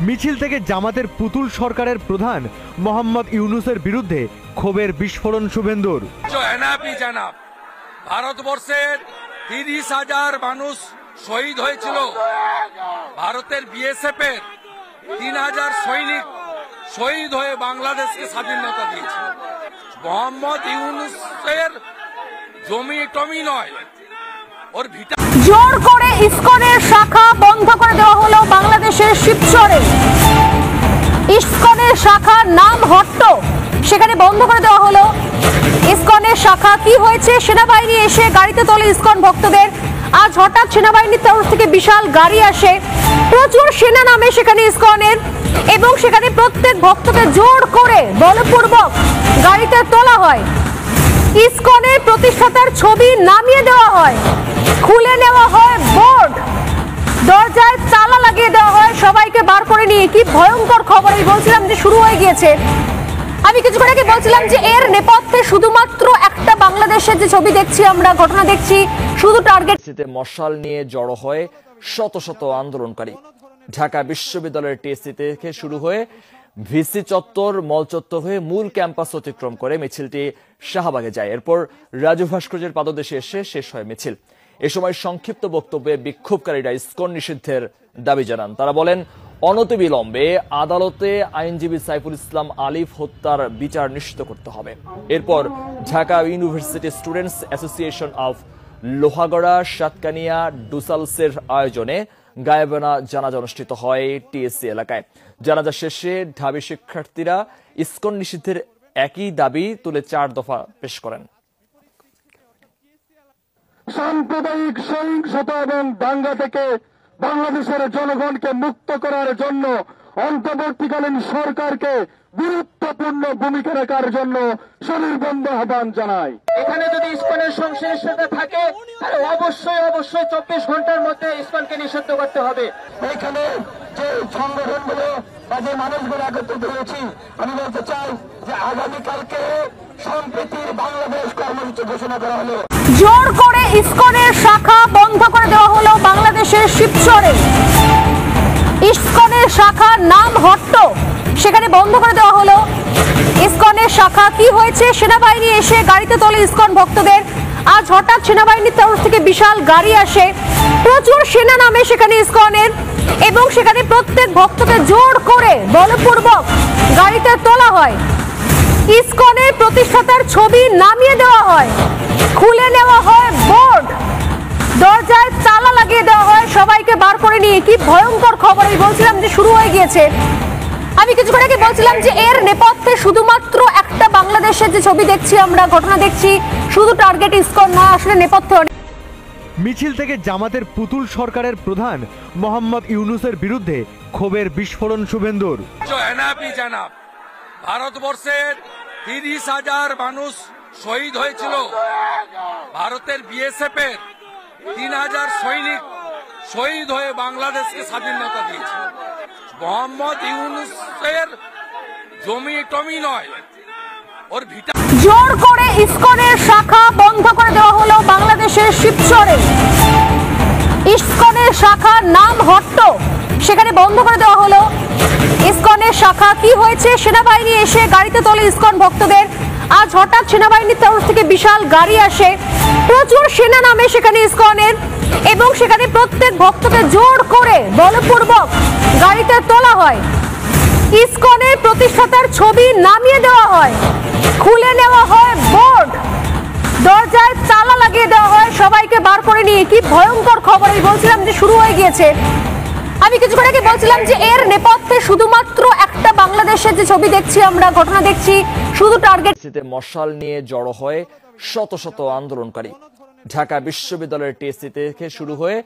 মিছিল থেকে জামাতের পুতুল সরকারের প্রধান মোহাম্মদ ইউনুসের বিরুদ্ধে ক্ষোভের বিস্ফোরণ শুভেন্দুর। ভারতবর্ষের 30,000 মানুষ শহীদ হয়েছিল, ভারতের বিএসএফ এর 3,000 সৈনিক শহীদ হয়ে বাংলাদেশকে স্বাধীনতা দিয়েছে। মোহাম্মদ ইউনুসের জমি টমি নয়, ওর ভিটা জোর করে ইসকনের শাখা বন্ধ করে দেওয়া হলো বাংলাদেশের শিবচরে। ইসকনের শাখার নাম হট্ট, সেখানে বন্ধ করে দেওয়া হলো ইসকনের শাখা। কি হয়েছে? সেনাবাহিনী এসে গাড়িতে তোলে ইসকন ভক্তদের। আজ হঠাৎ সেনাবাহিনীর তরফ থেকে বিশাল গাড়ি আসে, প্রচুর সেনা নামে সেখানে ইসকনের, এবং সেখানে প্রত্যেক ভক্তকে জোর করে বলপূর্বক গাড়িতে তোলা হয়। ইসকনের প্রতিষ্ঠাতার ছবি নামিয়ে দেওয়া হয়, খুলে নেওয়া হয় বোর্ড, দরজায় তালা লাগিয়ে দেওয়া হয়, সবাইকে বার করে নিয়ে। কি ভয়ঙ্কর খবর! এই বলছিলাম যে শুরু হয়ে গিয়েছে। আমি কিছুক্ষণ আগে বলছিলাম যে এর নেপথ্যে শুধুমাত্র একটা বাংলাদেশের যে ছবি দেখছি আমরা, ঘটনা দেখছি, শুধু টার্গেট মশাল নিয়ে জড়ো হয় শত শত আন্দোলনকারী। ঢাকা বিশ্ববিদ্যালয়ের টিএসসি থেকে শুরু হয়ে ভিসি চত্বর, মল চত্বর হয়ে মূল ক্যাম্পাস অতিক্রম করে মিছিলটি শাহবাগে যায়। এরপর রাজু ভাস্কর্যের পাদদেশে এসে শেষ হয় মিছিল। এ সময় সংক্ষিপ্ত বক্তব্যে বিক্ষোভকারীরা ইসকন নিষিদ্ধের দাবি জানান। তারা বলেন, অনতিবিলম্বে আদালতে আইনজীবী সাইফুল ইসলাম আলিফ হত্যার বিচার নিশ্চিত করতে হবে। এরপর Dhaka university students association of Lohagara, Satkania, ডুসালসের আয়োজনে গায়েবানা জানাজা অনুষ্ঠিত হয় টিএসসি এলাকায়। জানাজা শেষে ঢাবি শিক্ষার্থীরা ইসকন নিষিদ্ধের একই দাবি তুলে 4 দফা পেশ করেন। সাম্প্রদায়িক সহিংসতা এবং দাঙ্গা থেকে বাংলাদেশের জনগণকে মুক্ত করার জন্য অন্তর্বর্তীকালীন সরকারকে গুরুত্বপূর্ণ ভূমিকা রাখার জন্য সুনির্বন্ধ আহ্বান জানাই। এখানে যদি ইসকনের সংশ্লিষ্টতা থাকে তাহলে অবশ্যই 24 ঘন্টার মধ্যে ইসকনকে নিষিদ্ধ করতে হবে। এখানে যে সংগঠনগুলো বা যে মানুষগুলো একত্রিত হয়েছি, আমি বলতে চাই যে আগামীকালকে সম্প্রীতির বাংলাদেশ কর্মসূচি ঘোষণা করা হলো। জোর করে ইসকনের শাখা বন্ধ করে দেওয়া হলো বাংলাদেশের শিবচরে। ইসকনের শাখার নাম হট্ট, সেখানে বন্ধ করে দেওয়া হলো ইসকনের শাখা। কি হয়েছে? সেনাবাহিনী এসে গাড়িতে তোলে ইসকন ভক্তদের। আজ হঠাৎ সেনাবাহিনীর তরফ থেকে বিশাল গাড়ি আসে, প্রচুর সেনা নামে সেখানে ইসকনের, এবং সেখানে প্রত্যেক ভক্তকে জোর করে বলপূর্বক গাড়িতে তোলা হয়। ইসকনের প্রতিষ্ঠাতার ছবি নামিয়ে দেওয়া হয়, খুলে নেওয়া হয় বোর্ড, দরজায় তালা লাগিয়ে দেওয়া হয়, সবাইকে বার করে নিয়ে। কি ভয়ঙ্কর খবর! এই বলছিলাম যে শুরু হয়ে গিয়েছে। আমি কিছুক্ষণ আগে বলছিলাম যে এর নেপথ্যে শুধুমাত্র একটা বাংলাদেশের যে ছবি দেখছি আমরা, ঘটনা দেখছি, শুধু টার্গেট ইসকন নয়, আসলে নেপথ্যে মিছিল থেকে জামাতের পুতুল সরকারের প্রধান মোহাম্মদ ইউনুসের বিরুদ্ধে ক্ষোভের বিস্ফোরণ শুভেন্দুর। ভারতবর্ষের 30,000 মানুষ শহীদ হয়েছিল, ভারতের বিএসএফ এর 3,000 সৈনিক শহীদ হয়ে বাংলাদেশকে স্বাধীনতা দিয়েছে। মোহাম্মদ ইউনুসের জমি টমি নয়, ওর ভিটা জোর করে ইসকনের শাখা বন্ধ করে দেওয়া হলো বাংলাদেশের শিবচরে। ইসকনের শাখার নাম হট্ট, সেখানে বন্ধ করে দেওয়া হলো ইসকনের শাখা। কি হয়েছে? সেনাবাহিনী এসে গাড়িতে তোলে ইসকন ভক্তদের। আজ হঠাৎ সেনাবাহিনীর তরফ থেকে বিশাল গাড়ি আসে, প্রচুর সেনা নামে সেখানে ইসকনের, এবং সেখানে প্রত্যেক ভক্তকে জোর করে বলপূর্বক গাড়িতে তোলা হয়। ইসকনের প্রতিষ্ঠাতার ছবি নামিয়ে দেওয়া হয়, খুলে নেওয়া হয় বোর্ড, দরজায় তালা লাগিয়ে দেওয়া হয়, সবাইকে বার করে নিয়ে। কি ভয়ঙ্কর খবর! এই বলছিলাম যে শুরু হয়ে গিয়েছে। আমি কিছুক্ষণ আগে বলছিলাম যে এর নেপথ্যে শুধুমাত্র একটা বাংলাদেশের যে ছবি দেখছি আমরা, ঘটনা দেখছি, শুধু টার্গেট মশাল নিয়ে জড়ো হয় শত শত আন্দোলনকারী। ঢাকা বিশ্ববিদ্যালয়ের টিএসসি থেকে শুরু হয়ে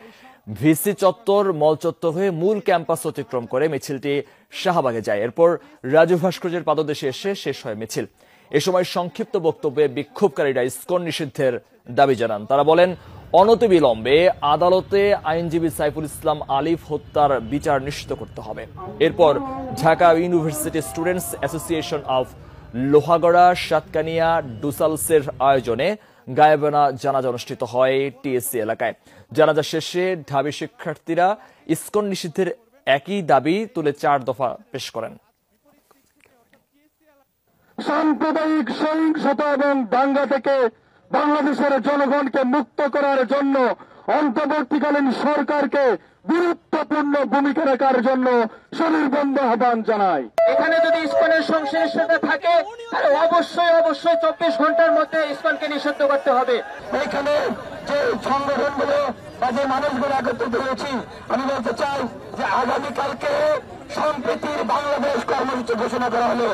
ভিসি চত্বর, মল চত্বর হয়ে মূল ক্যাম্পাস অতিক্রম করে মিছিলটি শাহবাগে যায়। এরপর রাজু ভাস্কর্যের পাদদেশে এসে শেষ হয় মিছিল। এ সময় সংক্ষিপ্ত বক্তব্যে বিক্ষোভকারীরা ইসকন নিষিদ্ধের দাবি জানান। তারা বলেন, অনতিবিলম্বে আদালতে আইনজীবী সাইফুল ইসলাম আলিফ হত্যার বিচার নিশ্চিত করতে হবে। এরপর Dhaka university students association of Lohagara, Satkania, ডুসালসের আয়োজনে গায়েবানা জানাজা অনুষ্ঠিত হয় টিএসসি এলাকায়। জানাজা শেষে ঢাবি শিক্ষার্থীরা ইসকন নিষিদ্ধের একই দাবি তুলে 4 দফা পেশ করেন। সাম্প্রদায়িক সহিংসতা এবং দাঙ্গা থেকে বাংলাদেশের জনগণকে মুক্ত করার জন্য অন্তর্বর্তীকালীন সরকারকে গুরুত্বপূর্ণ ভূমিকা রাখার জন্য সুনির্বন্ধ আহ্বান জানাই। এখানে যদি ইসকনের সংশ্লিষ্টতা থাকে তাহলে অবশ্যই 24 ঘন্টার মধ্যে ইসকনকে নিষিদ্ধ করতে হবে। এখানে যে সংগঠনগুলো বা যে মানুষগুলো একত্রিত হয়েছি, আমি বলতে চাই যে আগামীকালকে সম্প্রীতির বাংলাদেশ কর্মসূচি ঘোষণা করা হলো।